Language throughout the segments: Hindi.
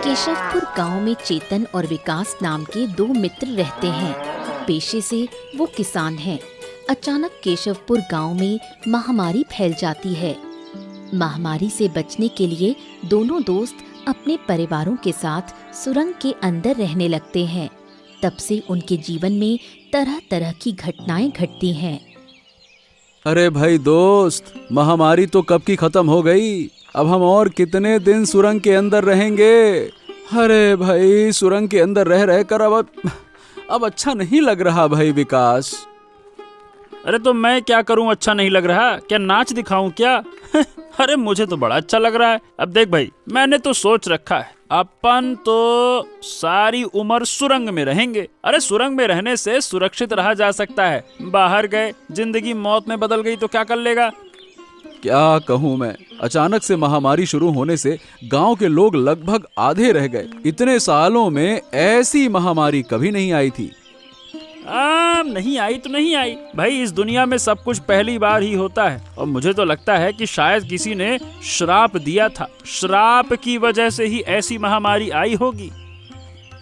केशवपुर गांव में चेतन और विकास नाम के दो मित्र रहते हैं। पेशे से वो किसान हैं। अचानक केशवपुर गांव में महामारी फैल जाती है। महामारी से बचने के लिए दोनों दोस्त अपने परिवारों के साथ सुरंग के अंदर रहने लगते हैं। तब से उनके जीवन में तरह तरह की घटनाएं घटती हैं। अरे भाई दोस्त, महामारी तो कब की खत्म हो गई। अब हम और कितने दिन सुरंग के अंदर रहेंगे। अरे भाई, सुरंग के अंदर रह रहकर अब अच्छा नहीं लग रहा भाई विकास। अरे तो मैं क्या करूं, अच्छा नहीं लग रहा? क्या नाच दिखाऊं क्या? अरे मुझे तो बड़ा अच्छा लग रहा है। अब देख भाई, मैंने तो सोच रखा है अपन तो सारी उम्र सुरंग में रहेंगे। अरे सुरंग में रहने से सुरक्षित रहा जा सकता है। बाहर गए, जिंदगी मौत में बदल गई तो क्या कर लेगा? क्या कहूँ मैं, अचानक से महामारी शुरू होने से गांव के लोग लगभग आधे रह गए। इतने सालों में ऐसी महामारी कभी नहीं आई थी। नहीं आई तो नहीं आई भाई, इस दुनिया में सब कुछ पहली बार ही होता है। और मुझे तो लगता है कि शायद किसी ने श्राप दिया था। श्राप की वजह से ही ऐसी महामारी आई होगी।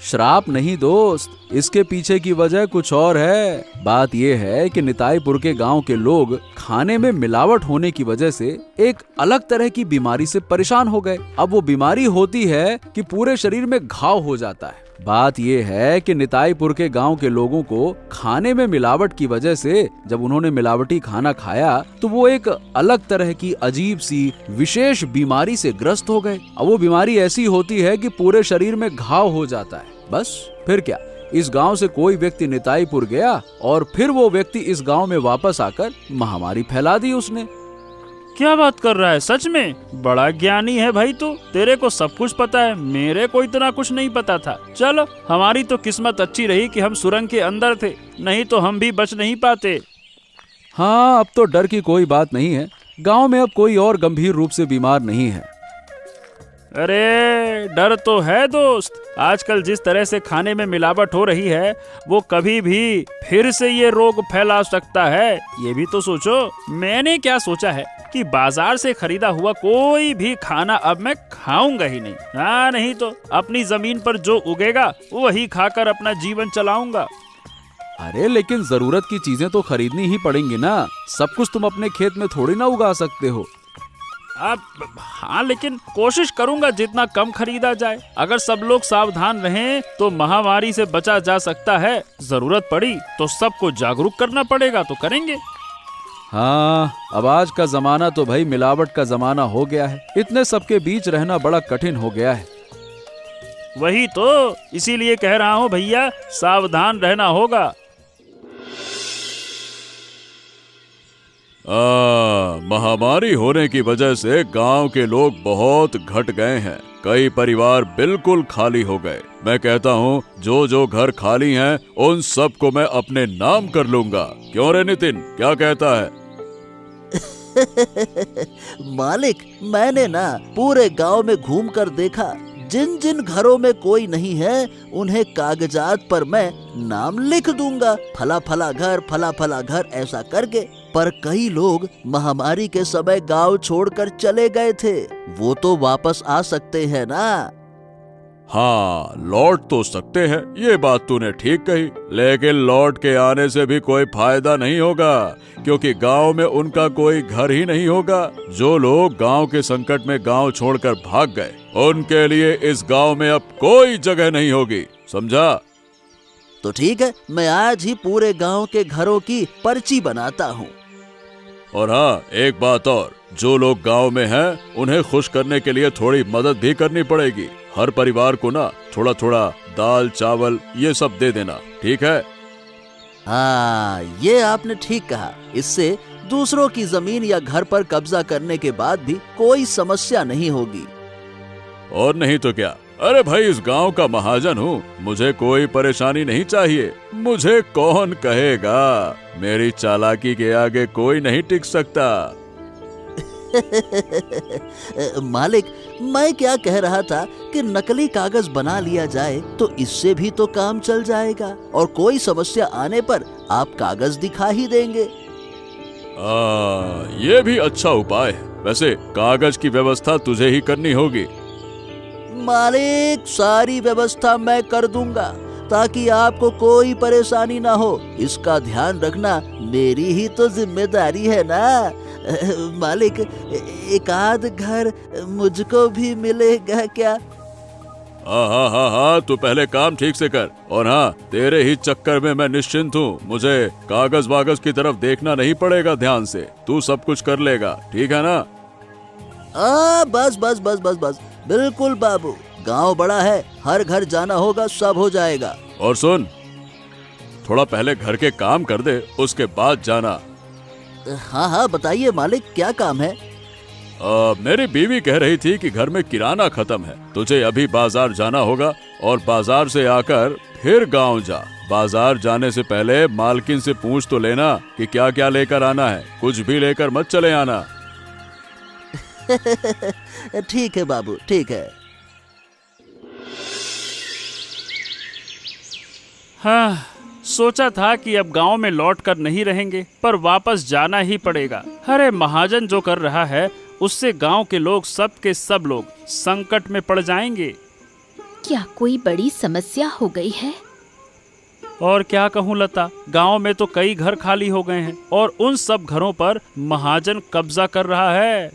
श्राप नहीं दोस्त, इसके पीछे की वजह कुछ और है। बात यह है कि निताईपुर के गांव के लोग खाने में मिलावट होने की वजह से एक अलग तरह की बीमारी से परेशान हो गए। अब वो बीमारी होती है कि पूरे शरीर में घाव हो जाता है। बात यह है कि निताईपुर के गांव के लोगों को खाने में मिलावट की वजह से जब उन्होंने मिलावटी खाना खाया तो वो एक अलग तरह की अजीब सी विशेष बीमारी से ग्रस्त हो गए। अब वो बीमारी ऐसी होती है कि पूरे शरीर में घाव हो जाता है। बस फिर क्या, इस गांव से कोई व्यक्ति निताईपुर गया और फिर वो व्यक्ति इस गांव में वापस आकर महामारी फैला दी उसने। क्या बात कर रहा है? सच में? बड़ा ज्ञानी है भाई तू, तेरे को सब कुछ पता है। मेरे को इतना कुछ नहीं पता था। चलो, हमारी तो किस्मत अच्छी रही कि हम सुरंग के अंदर थे, नहीं तो हम भी बच नहीं पाते। हाँ, अब तो डर की कोई बात नहीं है। गांव में अब कोई और गंभीर रूप से बीमार नहीं है। अरे डर तो है दोस्त। आजकल जिस तरह से खाने में मिलावट हो रही है, वो कभी भी फिर से ये रोग फैला सकता है। ये भी तो सोचो। मैंने क्या सोचा है कि बाजार से खरीदा हुआ कोई भी खाना अब मैं खाऊंगा ही नहीं। हाँ, नहीं तो अपनी जमीन पर जो उगेगा वही खाकर अपना जीवन चलाऊंगा। अरे लेकिन जरूरत की चीजें तो खरीदनी ही पड़ेंगी ना। सब कुछ तुम अपने खेत में थोड़ी ना उगा सकते हो। हाँ, लेकिन कोशिश करूंगा जितना कम खरीदा जाए। अगर सब लोग सावधान रहें तो महामारी से बचा जा सकता है। जरूरत पड़ी तो सबको जागरूक करना पड़ेगा तो करेंगे। हाँ, अब आज का जमाना तो भाई मिलावट का जमाना हो गया है। इतने सबके बीच रहना बड़ा कठिन हो गया है। वही तो, इसीलिए कह रहा हूँ भैया, सावधान रहना होगा। महामारी होने की वजह से गांव के लोग बहुत घट गए हैं। कई परिवार बिल्कुल खाली हो गए। मैं कहता हूँ जो जो घर खाली हैं उन सब को मैं अपने नाम कर लूंगा। क्यों रे नितिन, क्या कहता है? मालिक, मैंने ना पूरे गांव में घूमकर देखा। जिन जिन घरों में कोई नहीं है उन्हें कागजात पर मैं नाम लिख दूंगा, फला फला घर, फला फला घर, ऐसा करके। पर कई लोग महामारी के समय गांव छोड़कर चले गए थे। वो तो वापस आ सकते हैं ना? हाँ, लौट तो सकते हैं, ये बात तूने ठीक कही। लेकिन लौट के आने से भी कोई फायदा नहीं होगा, क्योंकि गांव में उनका कोई घर ही नहीं होगा। जो लोग गांव के संकट में गांव छोड़कर भाग गए, उनके लिए इस गांव में अब कोई जगह नहीं होगी। समझा? तो ठीक है, मैं आज ही पूरे गांव के घरों की पर्ची बनाता हूँ। और हाँ, एक बात और, जो लोग गांव में हैं उन्हें खुश करने के लिए थोड़ी मदद भी करनी पड़ेगी। हर परिवार को ना थोड़ा थोड़ा दाल चावल ये सब दे देना, ठीक है? हाँ, ये आपने ठीक कहा। इससे दूसरों की जमीन या घर पर कब्जा करने के बाद भी कोई समस्या नहीं होगी। और नहीं तो क्या। अरे भाई, इस गांव का महाजन हूँ, मुझे कोई परेशानी नहीं चाहिए। मुझे कौन कहेगा? मेरी चालाकी के आगे कोई नहीं टिक सकता। मालिक, मैं क्या कह रहा था कि नकली कागज बना लिया जाए तो इससे भी तो काम चल जाएगा, और कोई समस्या आने पर आप कागज दिखा ही देंगे। ये भी अच्छा उपाय है। वैसे कागज की व्यवस्था तुझे ही करनी होगी। मालिक, सारी व्यवस्था मैं कर दूंगा ताकि आपको कोई परेशानी ना हो। इसका ध्यान रखना मेरी ही तो जिम्मेदारी है ना। मालिक, एक आध घर मुझको भी मिलेगा क्या? हाँ, तू पहले काम ठीक से कर। और हाँ, तेरे ही चक्कर में मैं निश्चिंत हूँ। मुझे कागज वागज की तरफ देखना नहीं पड़ेगा ध्यान से। तू सब कुछ कर लेगा, ठीक है ना? बस बस बस बस बस, बिल्कुल बाबू। गांव बड़ा है, हर घर जाना होगा, सब हो जाएगा। और सुन, थोड़ा पहले घर के काम कर दे, उसके बाद जाना। हाँ, बताइए मालिक, क्या काम है? मेरी बीवी कह रही थी कि घर में किराना खत्म है, तुझे अभी बाजार जाना होगा और बाजार से आकर फिर गांव जा। बाजार जाने से पहले मालकिन से पूछ तो लेना कि क्या क्या लेकर आना है। कुछ भी लेकर मत चले आना। ठीक है बाबू, ठीक है। हाँ, सोचा था कि अब गांव में लौटकर नहीं रहेंगे, पर वापस जाना ही पड़ेगा। अरे महाजन जो कर रहा है उससे गांव के लोग, सब के सब लोग संकट में पड़ जाएंगे। क्या कोई बड़ी समस्या हो गई है? और क्या कहूँ लता, गांव में तो कई घर खाली हो गए हैं और उन सब घरों पर महाजन कब्जा कर रहा है।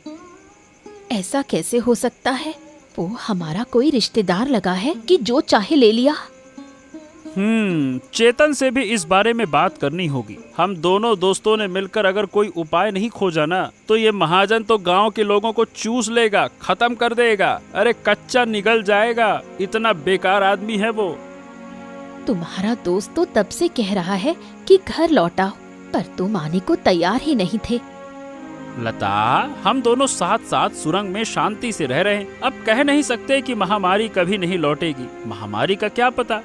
ऐसा कैसे हो सकता है? वो हमारा कोई रिश्तेदार लगा है कि जो चाहे ले लिया? चेतन से भी इस बारे में बात करनी होगी। हम दोनों दोस्तों ने मिलकर अगर कोई उपाय नहीं खोजा ना, तो ये महाजन तो गांव के लोगों को चूस लेगा, खत्म कर देगा। अरे कच्चा निगल जाएगा, इतना बेकार आदमी है वो। तुम्हारा दोस्त तो तब से कह रहा है कि घर लौटाओ, पर तुम आने को तैयार ही नहीं थे। लता, हम दोनों साथ साथ सुरंग में शांति से रह रहे हैं। अब कह नहीं सकते कि महामारी कभी नहीं लौटेगी। महामारी का क्या पता?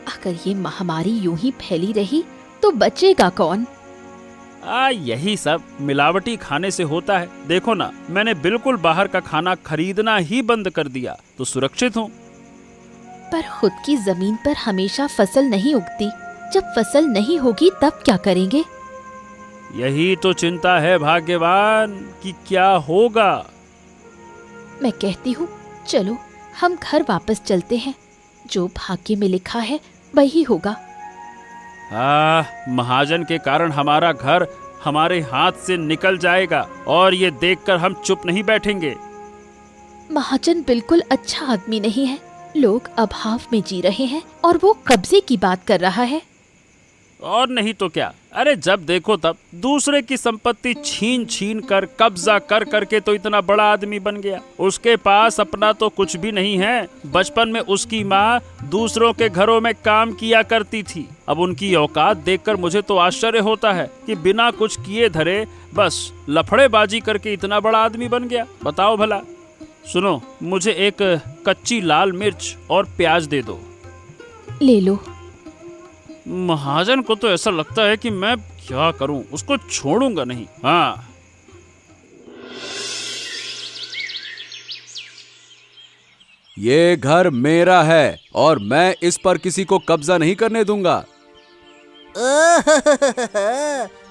अगर ये महामारी यूं ही फैली रही तो बचेगा कौन? यही सब मिलावटी खाने से होता है। देखो ना, मैंने बिल्कुल बाहर का खाना खरीदना ही बंद कर दिया, तो सुरक्षित हूँ। पर खुद की जमीन पर हमेशा फसल नहीं उगती। जब फसल नहीं होगी तब क्या करेंगे? यही तो चिंता है भाग्यवान, कि क्या होगा। मैं कहती हूँ, चलो हम घर वापस चलते हैं। जो भाग्य में लिखा है वही होगा। महाजन के कारण हमारा घर हमारे हाथ से निकल जाएगा और ये देखकर हम चुप नहीं बैठेंगे। महाजन बिल्कुल अच्छा आदमी नहीं है। लोग अभाव में जी रहे हैं और वो कब्जे की बात कर रहा है। और नहीं तो क्या। अरे जब देखो तब दूसरे की संपत्ति छीन छीन कर, कब्जा कर करके तो इतना बड़ा आदमी बन गया। उसके पास अपना तो कुछ भी नहीं है। बचपन में उसकी माँ दूसरों के घरों में काम किया करती थी। अब उनकी औकात देखकर मुझे तो आश्चर्य होता है कि बिना कुछ किए धरे बस लफड़ेबाजी करके इतना बड़ा आदमी बन गया। बताओ भला। सुनो, मुझे एक कच्ची लाल मिर्च और प्याज दे दो। ले लो। महाजन को तो ऐसा लगता है कि मैं क्या करूं, उसको छोड़ूंगा नहीं। हाँ, ये घर मेरा है और मैं इस पर किसी को कब्जा नहीं करने दूंगा।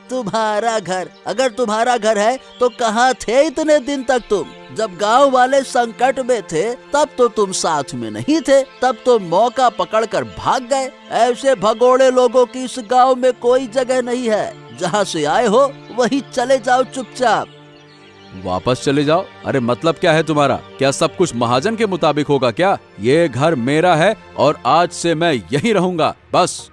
तुम्हारा घर? अगर तुम्हारा घर है तो कहाँ थे इतने दिन तक तुम? जब गांव वाले संकट में थे तब तो तुम साथ में नहीं थे, तब तो मौका पकड़कर भाग गए। ऐसे भगोड़े लोगों की इस गांव में कोई जगह नहीं है। जहाँ से आए हो वहीं चले जाओ चुपचाप। वापस चले जाओ? अरे मतलब क्या है तुम्हारा? क्या सब कुछ महाजन के मुताबिक होगा क्या? ये घर मेरा है और आज से मैं यहीं रहूंगा, बस।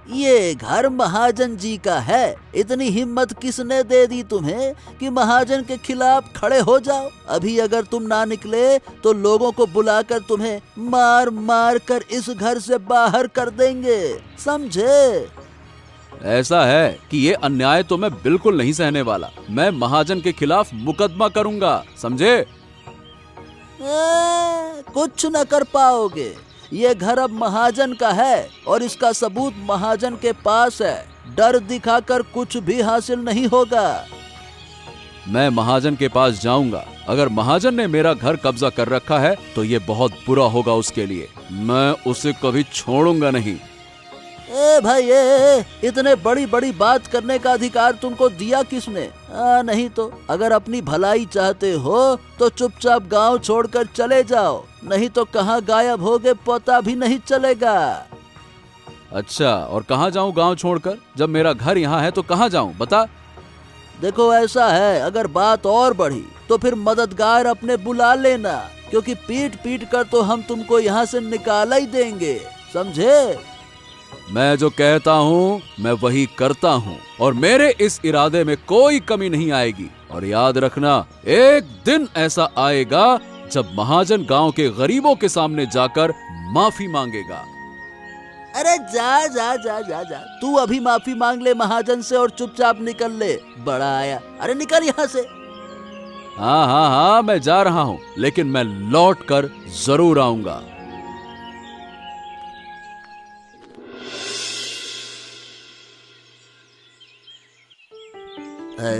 ये घर महाजन जी का है। इतनी हिम्मत किसने दे दी तुम्हें कि महाजन के खिलाफ खड़े हो जाओ? अभी अगर तुम ना निकले तो लोगों को बुलाकर तुम्हें मार मार कर इस घर से बाहर कर देंगे, समझे? ऐसा है कि ये अन्याय तो मैं बिल्कुल नहीं सहने वाला। मैं महाजन के खिलाफ मुकदमा करूंगा, समझे? कुछ न कर पाओगे। ये घर अब महाजन का है और इसका सबूत महाजन के पास है। डर दिखाकर कुछ भी हासिल नहीं होगा। मैं महाजन के पास जाऊंगा। अगर महाजन ने मेरा घर कब्जा कर रखा है तो ये बहुत बुरा होगा उसके लिए। मैं उसे कभी छोड़ूंगा नहीं। ए भाई इतने बड़ी बड़ी बात करने का अधिकार तुमको दिया किसने? नहीं तो अगर अपनी भलाई चाहते हो तो चुपचाप गांव छोड़कर चले जाओ, नहीं तो कहाँ गायब होगे पता भी नहीं चलेगा। अच्छा, और कहाँ जाऊँ गांव छोड़कर? जब मेरा घर यहाँ है तो कहाँ जाऊँ बता। देखो ऐसा है, अगर बात और बढ़ी तो फिर मददगार अपने बुला लेना, क्योंकि पीट पीट कर तो हम तुमको यहाँ से निकाला ही देंगे, समझे? मैं जो कहता हूँ मैं वही करता हूँ, और मेरे इस इरादे में कोई कमी नहीं आएगी। और याद रखना, एक दिन ऐसा आएगा जब महाजन गांव के गरीबों के सामने जाकर माफी मांगेगा। अरे जा जा जा जा जा, तू अभी माफी मांग ले महाजन से और चुपचाप निकल ले। बड़ा आया, अरे निकल यहाँ से। हाँ हाँ हाँ, मैं जा रहा हूँ, लेकिन मैं लौट कर जरूर आऊंगा।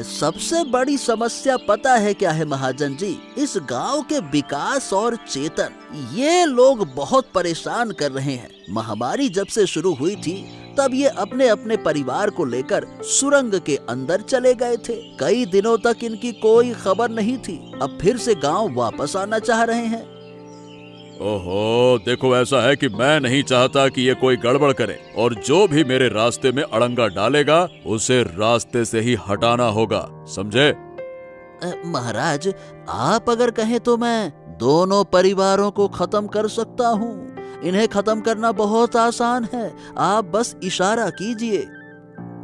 सबसे बड़ी समस्या पता है क्या है महाजन जी? इस गांव के विकास और चेतन, ये लोग बहुत परेशान कर रहे हैं। महामारी जब से शुरू हुई थी तब ये अपने अपने परिवार को लेकर सुरंग के अंदर चले गए थे। कई दिनों तक इनकी कोई खबर नहीं थी, अब फिर से गांव वापस आना चाह रहे हैं। ओहो, देखो ऐसा है कि मैं नहीं चाहता कि ये कोई गड़बड़ करे, और जो भी मेरे रास्ते में अड़ंगा डालेगा उसे रास्ते से ही हटाना होगा, समझे? महाराज, आप अगर कहें तो मैं दोनों परिवारों को खत्म कर सकता हूँ। इन्हें खत्म करना बहुत आसान है, आप बस इशारा कीजिए।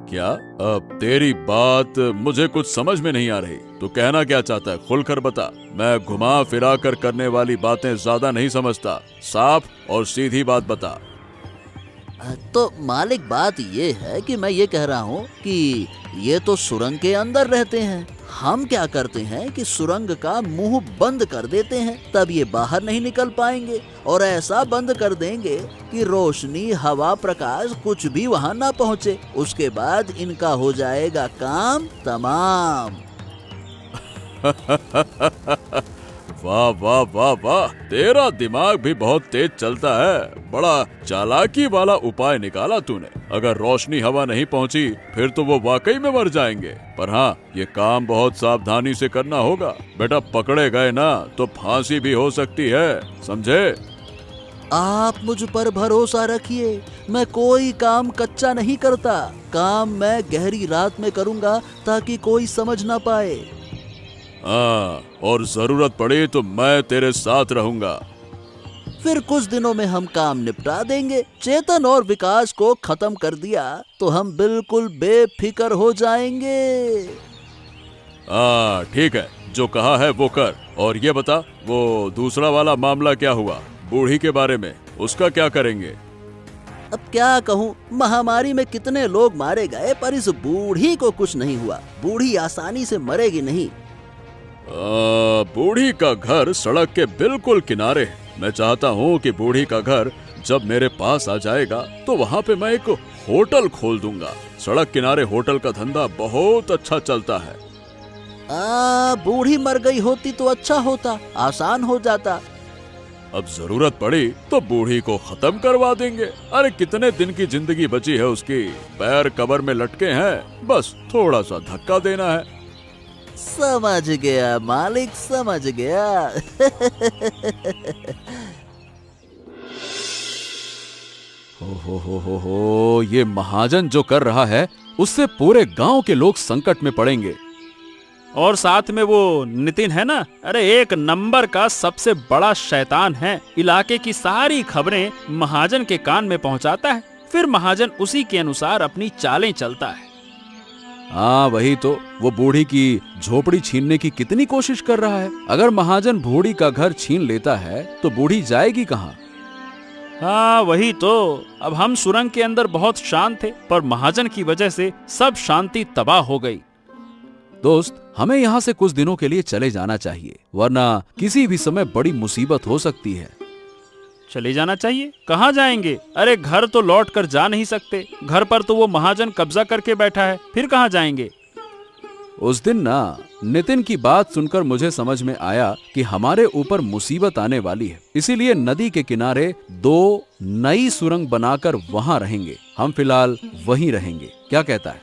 क्या? अब तेरी बात मुझे कुछ समझ में नहीं आ रही। तू कहना क्या चाहता है, खुलकर बता। मैं घुमा फिरा कर करने वाली बातें ज्यादा नहीं समझता, साफ और सीधी बात बता। तो मालिक, बात ये है कि मैं ये कह रहा हूँ कि ये तो सुरंग के अंदर रहते हैं। हम क्या करते हैं कि सुरंग का मुंह बंद कर देते हैं, तब ये बाहर नहीं निकल पाएंगे, और ऐसा बंद कर देंगे कि रोशनी, हवा, प्रकाश कुछ भी वहाँ ना पहुँचे। उसके बाद इनका हो जाएगा काम तमाम। वाह वाह वाह वाह, तेरा दिमाग भी बहुत तेज चलता है। बड़ा चालाकी वाला उपाय निकाला तूने। अगर रोशनी, हवा नहीं पहुंची फिर तो वो वाकई में मर जाएंगे। पर हाँ, ये काम बहुत सावधानी से करना होगा बेटा। पकड़े गए ना तो फांसी भी हो सकती है, समझे? आप मुझ पर भरोसा रखिए, मैं कोई काम कच्चा नहीं करता। काम मैं गहरी रात में करूँगा ताकि कोई समझ ना पाए। हाँ, और जरूरत पड़ी तो मैं तेरे साथ रहूंगा। फिर कुछ दिनों में हम काम निपटा देंगे। चेतन और विकास को खत्म कर दिया तो हम बिल्कुल बेफिक्र हो जाएंगे। हाँ ठीक है, जो कहा है वो कर। और ये बता, वो दूसरा वाला मामला क्या हुआ? बूढ़ी के बारे में, उसका क्या करेंगे? अब क्या कहूँ, महामारी में कितने लोग मारे गए, पर इस बूढ़ी को कुछ नहीं हुआ। बूढ़ी आसानी से मरेगी नहीं। बूढ़ी का घर सड़क के बिल्कुल किनारे है। मैं चाहता हूँ कि बूढ़ी का घर जब मेरे पास आ जाएगा तो वहाँ पे मैं एक होटल खोल दूंगा। सड़क किनारे होटल का धंधा बहुत अच्छा चलता है। बूढ़ी मर गई होती तो अच्छा होता, आसान हो जाता। अब जरूरत पड़ी तो बूढ़ी को खत्म करवा देंगे। अरे कितने दिन की जिंदगी बची है उसकी, पैर कब्र में लटके हैं, बस थोड़ा सा धक्का देना है। समझ गया मालिक, समझ गया। हो, ये महाजन जो कर रहा है उससे पूरे गांव के लोग संकट में पड़ेंगे। और साथ में वो नितिन है ना, अरे एक नंबर का सबसे बड़ा शैतान है। इलाके की सारी खबरें महाजन के कान में पहुंचाता है, फिर महाजन उसी के अनुसार अपनी चालें चलता है। हाँ वही तो, वो बूढ़ी की झोपड़ी छीनने की कितनी कोशिश कर रहा है। अगर महाजन बूढ़ी का घर छीन लेता है तो बूढ़ी जाएगी कहाँ? हाँ वही तो। अब हम सुरंग के अंदर बहुत शांत थे, पर महाजन की वजह से सब शांति तबाह हो गई। दोस्त, हमें यहाँ से कुछ दिनों के लिए चले जाना चाहिए, वरना किसी भी समय बड़ी मुसीबत हो सकती है। चले जाना चाहिए? कहाँ जाएंगे? अरे घर तो लौट कर जा नहीं सकते, घर पर तो वो महाजन कब्जा करके बैठा है, फिर कहाँ जाएंगे? उस दिन ना नितिन की बात सुनकर मुझे समझ में आया कि हमारे ऊपर मुसीबत आने वाली है, इसीलिए नदी के किनारे 2 नई सुरंग बनाकर वहां रहेंगे। हम फिलहाल वहीं रहेंगे, क्या कहता है?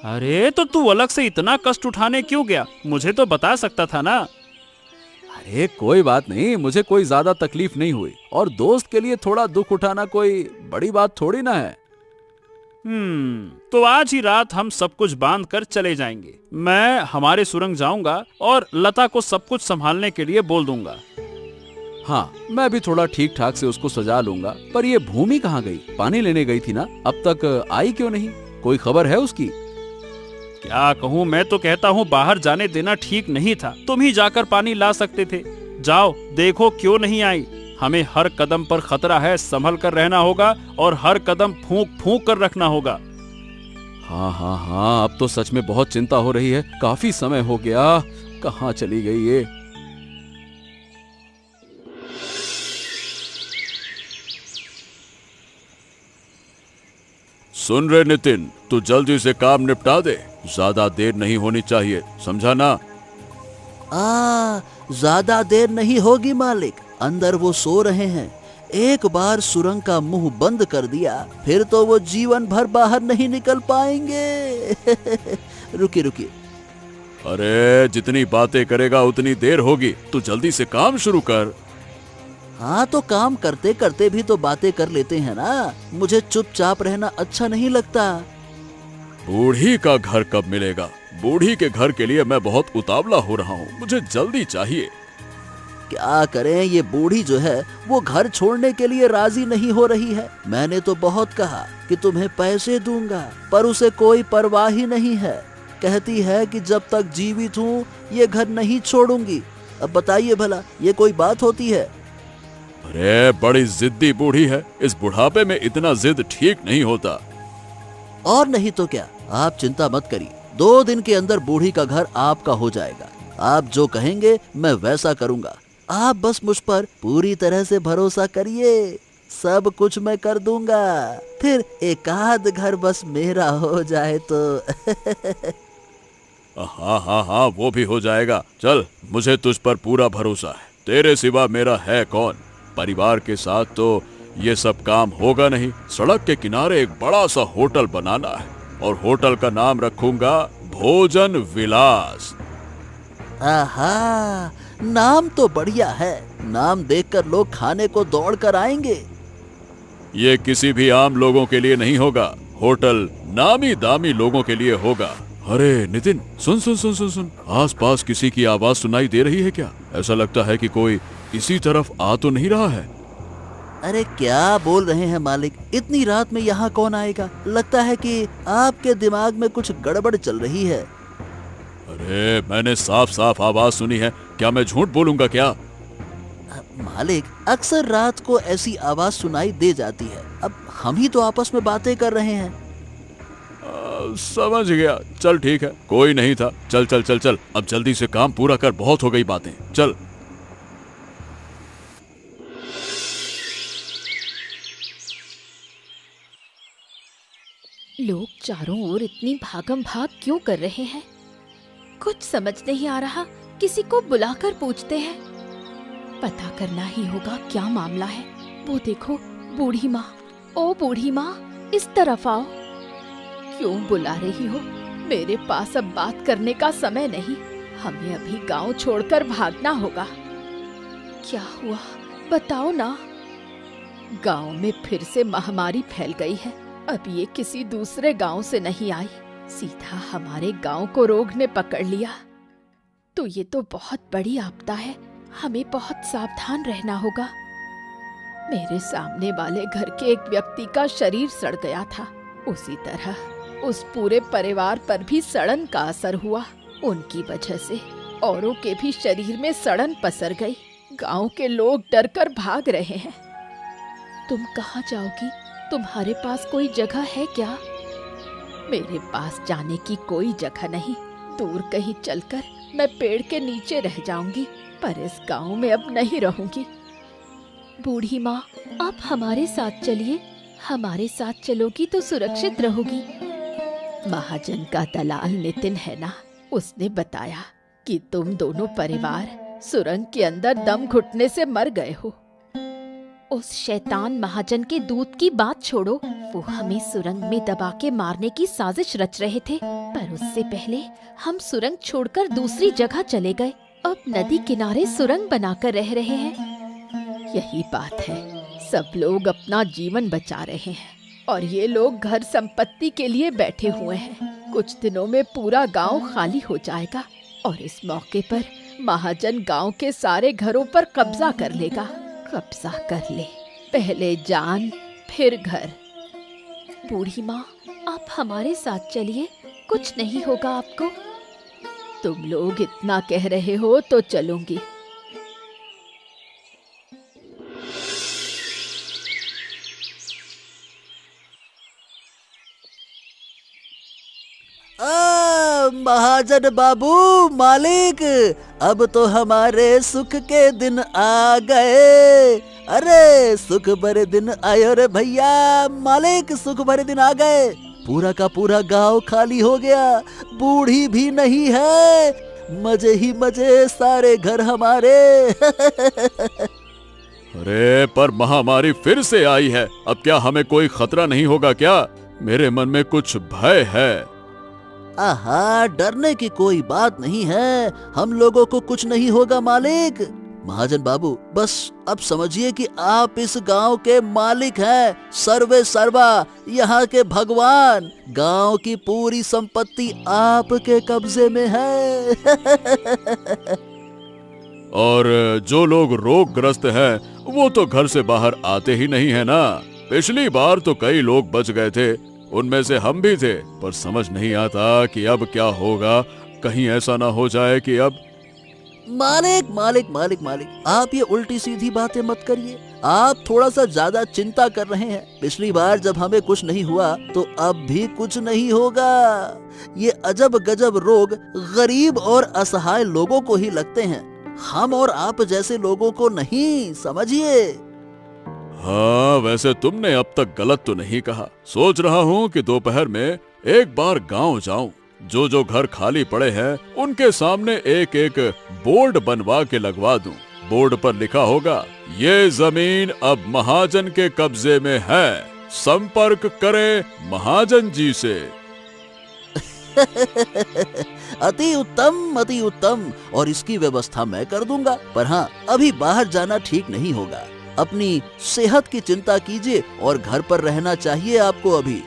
अरे तो तू अलग से इतना कष्ट उठाने क्यों गया? मुझे तो बता सकता था ना। अरे कोई बात नहीं, मुझे कोई ज्यादा तकलीफ नहीं हुई, और दोस्त के लिए थोड़ा दुख उठाना कोई बड़ी बात थोड़ी ना है। तो आज ही रात हम सब कुछ बांध कर चले जाएंगे। मैं हमारे सुरंग जाऊंगा और लता को सब कुछ संभालने के लिए बोल दूंगा। हाँ, मैं भी थोड़ा ठीक ठाक से उसको सजा लूंगा। पर ये भूमि कहाँ गई? पानी लेने गई थी ना, अब तक आई क्यों नहीं? कोई खबर है उसकी? क्या कहूँ, मैं तो कहता हूँ बाहर जाने देना ठीक नहीं था। तुम ही जाकर पानी ला सकते थे। जाओ देखो क्यों नहीं आई। हमें हर कदम पर खतरा है, संभल कर रहना होगा और हर कदम फूंक फूंक कर रखना होगा। हाँ हाँ हाँ, अब तो सच में बहुत चिंता हो रही है। काफी समय हो गया, कहाँ चली गई ये? सुन रहे नितिन, तू जल्दी से काम निपटा दे, ज्यादा देर नहीं होनी चाहिए, समझा ना? ज्यादा देर नहीं होगी मालिक, अंदर वो सो रहे हैं। एक बार सुरंग का मुंह बंद कर दिया फिर तो वो जीवन भर बाहर नहीं निकल पाएंगे। रुकिए रुकिए। अरे जितनी बातें करेगा उतनी देर होगी, तू जल्दी से काम शुरू कर। हाँ तो काम करते करते भी तो बातें कर लेते हैं ना, मुझे चुपचाप रहना अच्छा नहीं लगता। बूढ़ी का घर कब मिलेगा? बूढ़ी के घर के लिए मैं बहुत उतावला हो रहा हूँ, मुझे जल्दी चाहिए। क्या करें, ये बूढ़ी जो है वो घर छोड़ने के लिए राजी नहीं हो रही है। मैंने तो बहुत कहा कि तुम्हें पैसे दूंगा, पर उसे कोई परवाह ही नहीं है। कहती है कि जब तक जीवित हूँ ये घर नहीं छोड़ूंगी। अब बताइए भला ये कोई बात होती है? अरे बड़ी जिद्दी बूढ़ी है, इस बुढ़ापे में इतना जिद ठीक नहीं होता। और नहीं तो क्या, आप चिंता मत करिए, 2 दिन के अंदर बूढ़ी का घर आपका हो जाएगा। आप जो कहेंगे मैं वैसा करूंगा, आप बस मुझ पर पूरी तरह से भरोसा करिए, सब कुछ मैं कर दूंगा। फिर एक आध घर बस मेरा हो जाए तो। हाँ हाँ हाँ, वो भी हो जाएगा। चल, मुझे तुझ पर पूरा भरोसा है, तेरे सिवा मेरा है कौन। परिवार के साथ तो ये सब काम होगा नहीं। सड़क के किनारे एक बड़ा सा होटल बनाना है और होटल का नाम रखूंगा भोजन विलास। आहा, नाम तो बढ़िया है, नाम देखकर लोग खाने को दौड़ कर आएंगे। ये किसी भी आम लोगों के लिए नहीं होगा, होटल नामी दामी लोगों के लिए होगा। अरे नितिन, सुन सुन सुन सुन सुन, आसपास किसी की आवाज सुनाई दे रही है क्या? ऐसा लगता है कि कोई इसी तरफ आ तो नहीं रहा है। अरे क्या बोल रहे हैं मालिक, इतनी रात में यहाँ कौन आएगा? लगता है कि आपके दिमाग में कुछ गड़बड़ चल रही है। अरे मैंने साफ साफ आवाज सुनी है, क्या मैं झूठ बोलूंगा क्या? मालिक, अक्सर रात को ऐसी आवाज सुनाई दे जाती है। अब हम ही तो आपस में बातें कर रहे हैं। समझ गया, चल ठीक है, कोई नहीं था। चल चल चल चल, अब जल्दी से काम पूरा कर, बहुत हो गई बातें, चल। लोग चारों ओर इतनी भागम भाग क्यों कर रहे हैं? कुछ समझ नहीं आ रहा। किसी को बुलाकर पूछते हैं, पता करना ही होगा क्या मामला है। वो देखो बूढ़ी माँ, ओ बूढ़ी माँ, इस तरफ आओ। क्यों बुला रही हो? मेरे पास अब बात करने का समय नहीं, हमें अभी गांव छोड़कर भागना होगा। क्या हुआ बताओ ना। गांव में फिर से महामारी फैल गई है। अब ये किसी दूसरे गांव से नहीं आई, सीधा हमारे गांव को रोग ने पकड़ लिया। तो ये तो बहुत बड़ी आपदा है, हमें बहुत सावधान रहना होगा। मेरे सामने वाले घर के एक व्यक्ति का शरीर सड़ गया था, उसी तरह उस पूरे परिवार पर भी सड़न का असर हुआ। उनकी वजह से औरों के भी शरीर में सड़न पसर गई। गांव के लोग डरकर भाग रहे हैं। तुम कहाँ जाओगी? तुम्हारे पास कोई जगह है क्या? मेरे पास जाने की कोई जगह नहीं। दूर कहीं चलकर मैं पेड़ के नीचे रह जाऊंगी, पर इस गांव में अब नहीं रहूंगी। बूढ़ी माँ, आप हमारे साथ चलिए, हमारे साथ चलोगी तो सुरक्षित रहोगी। महाजन का दलाल नितिन है ना, उसने बताया कि तुम दोनों परिवार सुरंग के अंदर दम घुटने से मर गए हो। उस शैतान महाजन के दूत की बात छोड़ो, वो हमें सुरंग में दबा के मारने की साजिश रच रहे थे, पर उससे पहले हम सुरंग छोड़कर दूसरी जगह चले गए। अब नदी किनारे सुरंग बनाकर रह रहे हैं। यही बात है, सब लोग अपना जीवन बचा रहे हैं और ये लोग घर संपत्ति के लिए बैठे हुए हैं। कुछ दिनों में पूरा गांव खाली हो जाएगा और इस मौके पर महाजन गांव के सारे घरों पर कब्जा कर लेगा। कब्जा कर ले, पहले जान फिर घर। बूढ़ी माँ, आप हमारे साथ चलिए, कुछ नहीं होगा आपको। तुम लोग इतना कह रहे हो तो चलूंगी। महाजन बाबू, मालिक, अब तो हमारे सुख के दिन आ गए। अरे सुख भरे दिन आयो रे भैया, मालिक सुख भरे दिन आ गए। पूरा का पूरा गांव खाली हो गया, बूढ़ी भी नहीं है, मजे ही मजे, सारे घर हमारे। अरे पर महामारी फिर से आई है, अब क्या हमें कोई खतरा नहीं होगा क्या? मेरे मन में कुछ भय है। आहा, डरने की कोई बात नहीं है, हम लोगों को कुछ नहीं होगा मालिक। महाजन बाबू, बस अब समझिए कि आप इस गांव के मालिक हैं, सर्वे सर्वा, यहाँ के भगवान। गांव की पूरी संपत्ति आपके कब्जे में है। और जो लोग रोगग्रस्त हैं, वो तो घर से बाहर आते ही नहीं है ना। पिछली बार तो कई लोग बच गए थे, उनमें से हम भी थे, पर समझ नहीं आता कि अब क्या होगा। कहीं ऐसा ना हो जाए कि अब मालिक मालिक मालिक मालिक, आप ये उल्टी सीधी बातें मत करिए। आप थोड़ा सा ज्यादा चिंता कर रहे हैं। पिछली बार जब हमें कुछ नहीं हुआ तो अब भी कुछ नहीं होगा। ये अजब गजब रोग गरीब और असहाय लोगों को ही लगते हैं, हम और आप जैसे लोगों को नहीं, समझिए। हाँ, वैसे तुमने अब तक गलत तो नहीं कहा। सोच रहा हूँ कि दोपहर में एक बार गांव जाऊं, जो जो घर खाली पड़े हैं उनके सामने एक एक बोर्ड बनवा के लगवा दूं। बोर्ड पर लिखा होगा, ये जमीन अब महाजन के कब्जे में है, संपर्क करें महाजन जी से। अति उत्तम, अति उत्तम, और इसकी व्यवस्था मैं कर दूंगा। पर हाँ, अभी बाहर जाना ठीक नहीं होगा। अपनी सेहत की चिंता कीजिए और घर पर रहना चाहिए आपको अभी।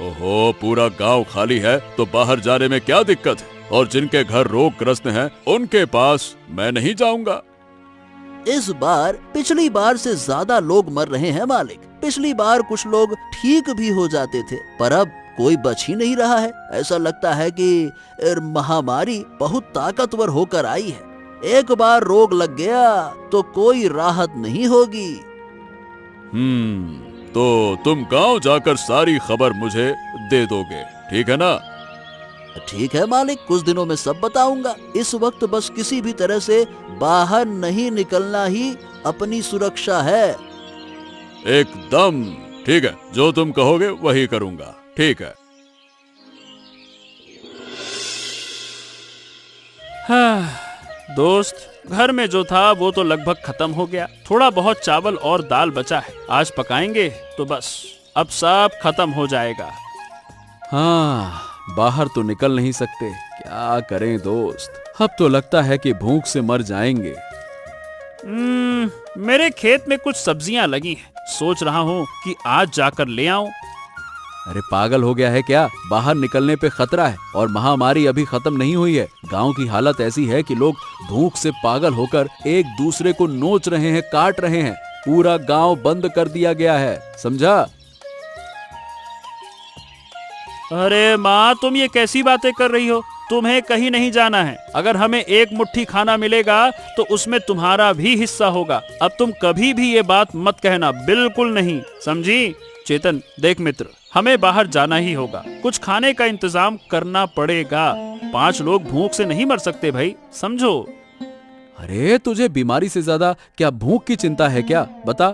ओहो, पूरा गांव खाली है तो बाहर जाने में क्या दिक्कत है? और जिनके घर रोगग्रस्त हैं, उनके पास मैं नहीं जाऊंगा। इस बार पिछली बार से ज्यादा लोग मर रहे हैं मालिक। पिछली बार कुछ लोग ठीक भी हो जाते थे, पर अब कोई बच ही नहीं रहा है। ऐसा लगता है कि महामारी बहुत ताकतवर होकर आई है। एक बार रोग लग गया तो कोई राहत नहीं होगी। तो तुम गांव जाकर सारी खबर मुझे दे दोगे, ठीक है ना? ठीक है मालिक, कुछ दिनों में सब बताऊंगा। इस वक्त बस किसी भी तरह से बाहर नहीं निकलना ही अपनी सुरक्षा है। एकदम ठीक है, जो तुम कहोगे वही करूंगा। ठीक है। हाँ, दोस्त, घर में जो था वो तो लगभग खत्म हो गया। थोड़ा बहुत चावल और दाल बचा है, आज पकाएंगे तो बस अब सब खत्म हो जाएगा। हाँ, बाहर तो निकल नहीं सकते, क्या करें दोस्त। अब तो लगता है कि भूख से मर जाएंगे। मेरे खेत में कुछ सब्जियां लगी हैं, सोच रहा हूँ कि आज जाकर ले आऊं। अरे पागल हो गया है क्या? बाहर निकलने पे खतरा है और महामारी अभी खत्म नहीं हुई है। गांव की हालत ऐसी है कि लोग भूख से पागल होकर एक दूसरे को नोच रहे हैं, काट रहे हैं। पूरा गांव बंद कर दिया गया है, समझा? अरे माँ, तुम ये कैसी बातें कर रही हो? तुम्हें कहीं नहीं जाना है। अगर हमें एक मुट्ठी खाना मिलेगा तो उसमें तुम्हारा भी हिस्सा होगा। अब तुम कभी भी ये बात मत कहना, बिल्कुल नहीं, समझी? चेतन, देख मित्र, हमें बाहर जाना ही होगा। कुछ खाने का इंतजाम करना पड़ेगा। 5 लोग भूख से नहीं मर सकते भाई, समझो। अरे तुझे बीमारी से ज्यादा क्या भूख की चिंता है क्या? बता।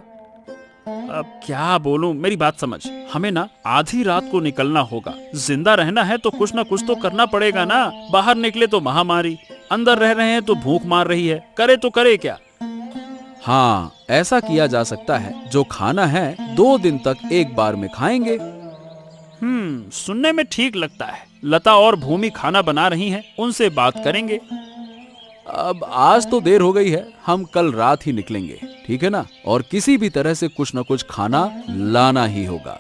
अब क्या बोलूं, मेरी बात समझ। हमें ना आधी रात को निकलना होगा। जिंदा रहना है तो कुछ ना कुछ तो करना पड़ेगा ना। बाहर निकले तो महामारी, अंदर रह रहे हैं तो भूख मार रही है, करे तो करे क्या। हाँ, ऐसा किया जा सकता है। जो खाना है 2 दिन तक एक बार में खाएंगे। सुनने में ठीक लगता है। लता और भूमि खाना बना रही हैं, उनसे बात करेंगे। अब आज तो देर हो गई है, हम कल रात ही निकलेंगे, ठीक है ना? और किसी भी तरह से कुछ ना कुछ खाना लाना ही होगा।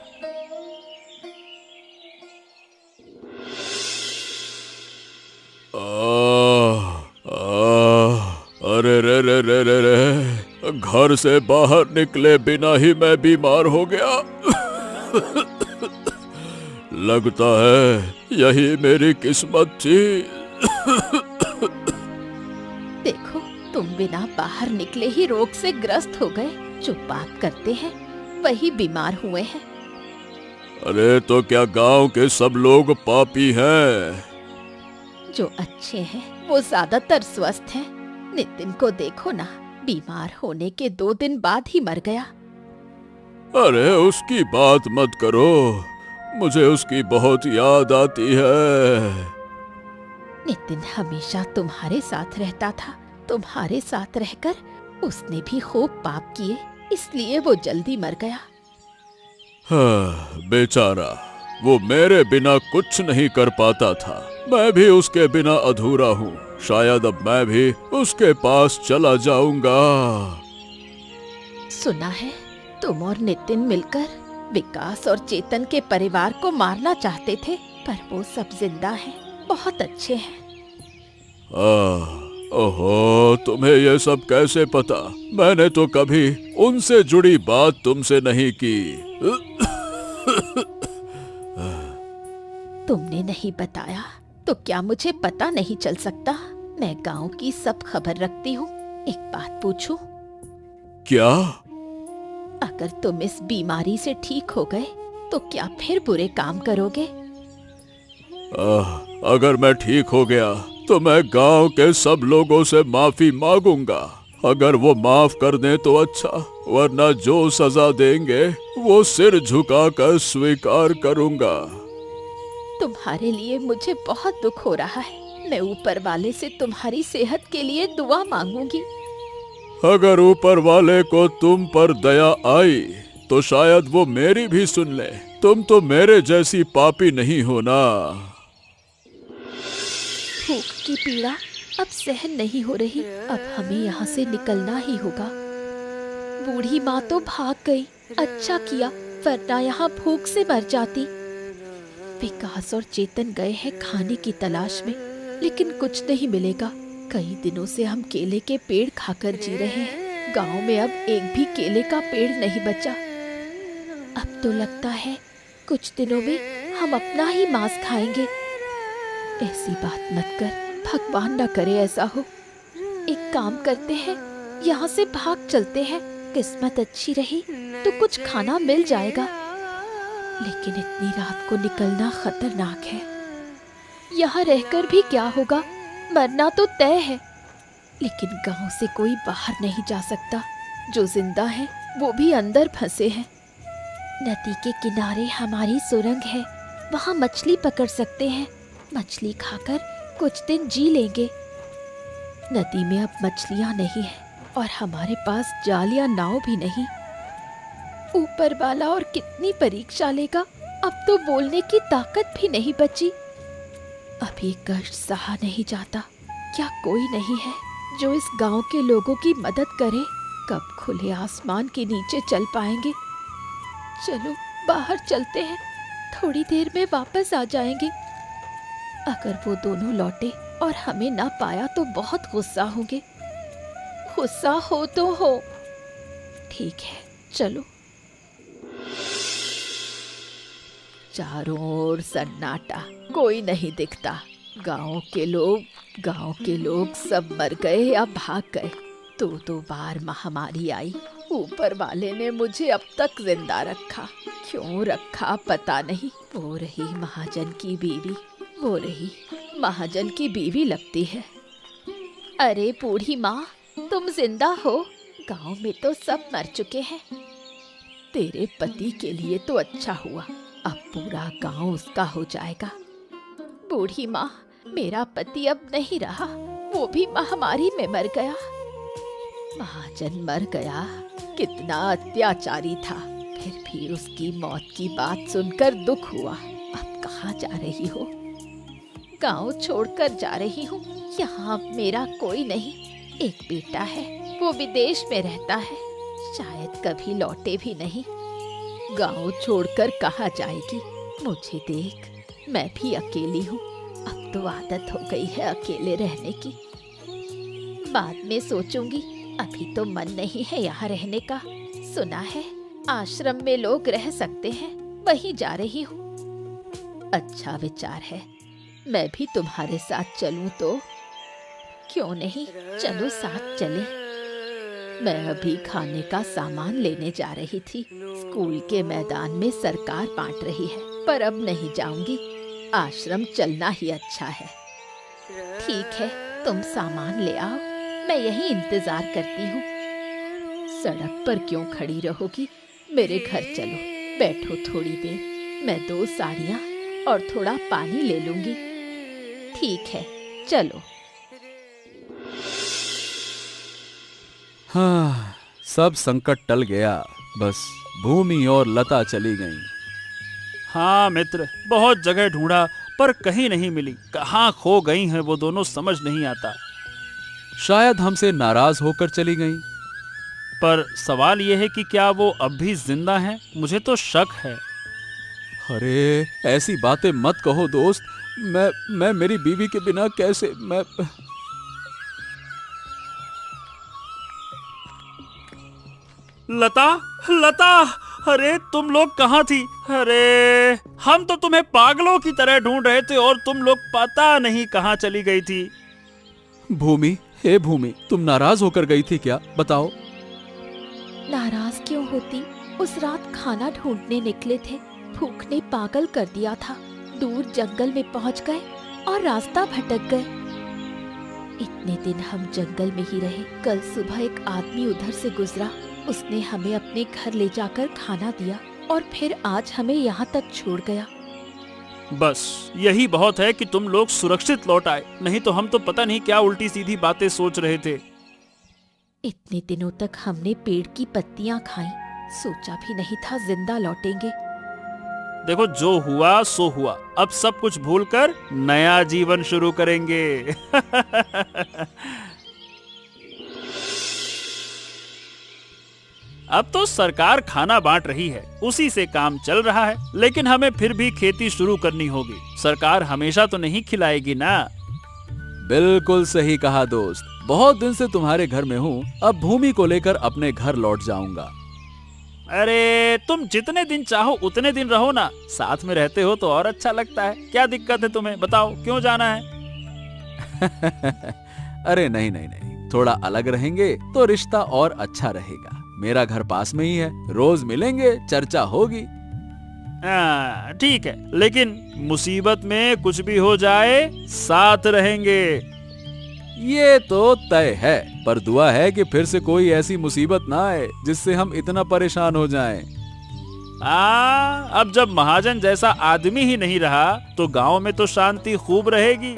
अरे रे रे रे रे रे, घर से बाहर निकले बिना ही मैं बीमार हो गया। लगता है यही मेरी किस्मत थी। देखो, तुम बिना बाहर निकले ही रोग से ग्रस्त हो गए। जो पाप करते हैं वही बीमार हुए हैं। अरे तो क्या गांव के सब लोग पापी हैं? जो अच्छे हैं वो ज्यादातर स्वस्थ हैं। नितिन को देखो ना, बीमार होने के 2 दिन बाद ही मर गया। अरे उसकी बात मत करो, मुझे उसकी बहुत याद आती है। नितिन हमेशा तुम्हारे साथ रहता था। तुम्हारे साथ रहकर उसने भी खूब पाप किए, इसलिए वो जल्दी मर गया। हाँ, बेचारा, वो मेरे बिना कुछ नहीं कर पाता था। मैं भी उसके बिना अधूरा हूँ। शायद अब मैं भी उसके पास चला जाऊंगा। सुना है तुम और नितिन मिलकर विकास और चेतन के परिवार को मारना चाहते थे, पर वो सब जिंदा हैं, बहुत अच्छे हैं। ओहो, तुम्हें ये सब कैसे पता? मैंने तो कभी उनसे जुड़ी बात तुमसे नहीं की। तुमने नहीं बताया तो क्या मुझे पता नहीं चल सकता? मैं गांव की सब खबर रखती हूँ। एक बात पूछूं? क्या? अगर तुम इस बीमारी से ठीक हो गए तो क्या फिर बुरे काम करोगे? अगर मैं ठीक हो गया तो मैं गांव के सब लोगों से माफी मांगूंगा। अगर वो माफ कर दें तो अच्छा, वरना जो सजा देंगे वो सिर झुकाकर स्वीकार करूंगा। तुम्हारे लिए मुझे बहुत दुख हो रहा है। मैं ऊपर वाले से तुम्हारी सेहत के लिए दुआ मांगूंगी। अगर ऊपर वाले को तुम पर दया आई तो शायद वो मेरी भी सुन ले। तुम तो मेरे जैसी पापी नहीं हो ना। भूख की पीड़ा अब सहन नहीं हो रही। अब हमें यहाँ से निकलना ही होगा। बूढ़ी माँ तो भाग गई। अच्छा किया, वरना यहाँ भूख से मर जाती। विकास और चेतन गए हैं खाने की तलाश में, लेकिन कुछ नहीं मिलेगा। कई दिनों से हम केले के पेड़ खाकर जी रहे हैं। गांव में अब एक भी केले का पेड़ नहीं बचा। अब तो लगता है कुछ दिनों में हम अपना ही मांस खाएंगे। ऐसी बात मत कर, भगवान न करे ऐसा हो। एक काम करते हैं, यहाँ से भाग चलते हैं। किस्मत अच्छी रही तो कुछ खाना मिल जाएगा, लेकिन इतनी रात को निकलना खतरनाक है। यहाँ रहकर भी क्या होगा? मरना तो तय है, लेकिन गांव से कोई बाहर नहीं जा सकता। जो जिंदा है वो भी अंदर फंसे हैं। नदी के किनारे हमारी सुरंग है, वहाँ मछली पकड़ सकते हैं। मछली खाकर कुछ दिन जी लेंगे। नदी में अब मछलियाँ नहीं है और हमारे पास जाल या नाव भी नहीं। ऊपर वाला और कितनी परीक्षा लेगा? अब तो बोलने की ताकत भी नहीं बची। अब ये कष्ट सहा नहीं जाता। क्या कोई नहीं है जो इस गांव के लोगों की मदद करे? कब खुले आसमान के नीचे चल पाएंगे? चलो बाहर चलते हैं, थोड़ी देर में वापस आ जाएंगे। अगर वो दोनों लौटे और हमें ना पाया तो बहुत गुस्सा होंगे। गुस्सा हो तो हो, ठीक है चलो। चारों ओर सन्नाटा, कोई नहीं दिखता। गांव के लोग सब मर गए या भाग गए। 2 बार महामारी आई। ऊपर वाले ने मुझे अब तक जिंदा रखा। क्यों रखा पता नहीं। वो रही महाजन की बीवी लगती है। अरे बूढ़ी माँ, तुम जिंदा हो? गांव में तो सब मर चुके हैं। तेरे पति के लिए तो अच्छा हुआ, अब पूरा गांव उसका हो जाएगा। बूढ़ी माँ, मेरा पति अब नहीं रहा, वो भी महामारी में मर गया। महाजन मर गया, कितना अत्याचारी था, फिर भी उसकी मौत की बात सुनकर दुख हुआ। अब कहाँ जा रही हो? गांव छोड़कर जा रही हूँ। यहाँ मेरा कोई नहीं, एक बेटा है, वो विदेश में रहता है, शायद कभी लौटे भी नहीं। गांव छोड़कर कहाँ जाएगी? मुझे देख, मैं भी अकेली हूँ, अब तो आदत हो गई है अकेले रहने की। बाद में सोचूंगी, अभी तो मन नहीं है यहाँ रहने का। सुना है आश्रम में लोग रह सकते हैं, वहीं जा रही हूँ। अच्छा विचार है, मैं भी तुम्हारे साथ चलूं तो? क्यों नहीं, चलो साथ चले। मैं अभी खाने का सामान लेने जा रही थी, स्कूल के मैदान में सरकार बांट रही है, पर अब नहीं जाऊंगी, आश्रम चलना ही अच्छा है। ठीक है, तुम सामान ले आओ, मैं यहीं इंतजार करती हूँ। सड़क पर क्यों खड़ी रहोगी, मेरे घर चलो, बैठो थोड़ी देर, मैं 2 साड़ियाँ और थोड़ा पानी ले लूंगी। ठीक है, चलो। हाँ, सब संकट टल गया, बस भूमि और लता चली गईं। हाँ मित्र, बहुत जगह ढूंढा पर कहीं नहीं मिली। कहाँ खो गई हैं वो दोनों समझ नहीं आता। शायद हमसे नाराज होकर चली गईं। पर सवाल ये है कि क्या वो अब भी जिंदा हैं? मुझे तो शक है। अरे ऐसी बातें मत कहो दोस्त, मैं मेरी बीवी के बिना कैसे मैं। लता, लता, अरे तुम लोग कहाँ थी? अरे हम तो तुम्हें पागलों की तरह ढूंढ रहे थे और तुम लोग पता नहीं कहाँ चली गई थी। भूमि, हे भूमि, तुम नाराज होकर गई थी क्या? बताओ। नाराज क्यों होती? उस रात खाना ढूंढने निकले थे, भूख ने पागल कर दिया था, दूर जंगल में पहुंच गए और रास्ता भटक गए। इतने दिन हम जंगल में ही रहे। कल सुबह एक आदमी उधर से गुजरा, उसने हमें अपने घर ले जाकर खाना दिया और फिर आज हमें यहाँ तक छोड़ गया। बस यही बहुत है कि तुम लोग सुरक्षित लौट आए, नहीं तो हम तो पता नहीं क्या उल्टी सीधी बातें सोच रहे थे। इतने दिनों तक हमने पेड़ की पत्तियां खाई, सोचा भी नहीं था जिंदा लौटेंगे। देखो, जो हुआ सो हुआ, अब सब कुछ भूलकर नया जीवन शुरू करेंगे। अब तो सरकार खाना बांट रही है, उसी से काम चल रहा है, लेकिन हमें फिर भी खेती शुरू करनी होगी। सरकार हमेशा तो नहीं खिलाएगी ना। बिल्कुल सही कहा दोस्त, बहुत दिन से तुम्हारे घर में हूँ, अब भूमि को लेकर अपने घर लौट जाऊंगा। अरे तुम जितने दिन चाहो उतने दिन रहो ना, साथ में रहते हो तो और अच्छा लगता है। क्या दिक्कत है तुम्हें, बताओ क्यों जाना है? अरे नहीं नहीं नहीं, थोड़ा अलग रहेंगे तो रिश्ता और अच्छा रहेगा। मेरा घर पास में ही है, रोज मिलेंगे, चर्चा होगी। ठीक है, लेकिन मुसीबत में कुछ भी हो जाए साथ रहेंगे। ये तो तय है, पर दुआ है कि फिर से कोई ऐसी मुसीबत ना आए जिससे हम इतना परेशान हो जाएं। अब जब महाजन जैसा आदमी ही नहीं रहा तो गांव में तो शांति खूब रहेगी।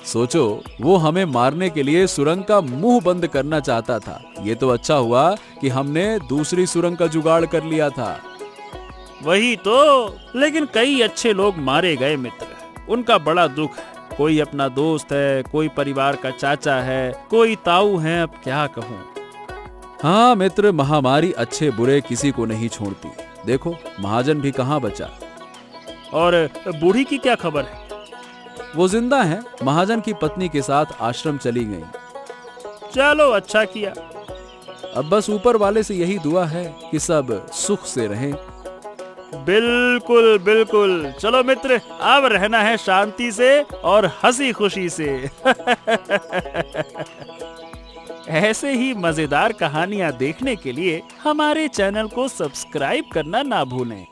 सोचो, वो हमें मारने के लिए सुरंग का मुंह बंद करना चाहता था। ये तो अच्छा हुआ कि हमने दूसरी सुरंग का जुगाड़ कर लिया था। वही तो, लेकिन कई अच्छे लोग मारे गए मित्र, उनका बड़ा दुख है। कोई अपना दोस्त है, कोई परिवार का चाचा है, कोई ताऊ है, अब क्या कहूँ। हाँ मित्र, महामारी अच्छे बुरे किसी को नहीं छोड़ती। देखो, महाजन भी कहाँ बचा। और बूढ़ी की क्या खबर है? वो जिंदा है, महाजन की पत्नी के साथ आश्रम चली गई। चलो अच्छा किया। अब बस ऊपर वाले से यही दुआ है कि सब सुख से रहें। बिल्कुल बिल्कुल, चलो मित्र, अब रहना है शांति से और हंसी खुशी से। ऐसे ही मजेदार कहानियां देखने के लिए हमारे चैनल को सब्सक्राइब करना ना भूलें।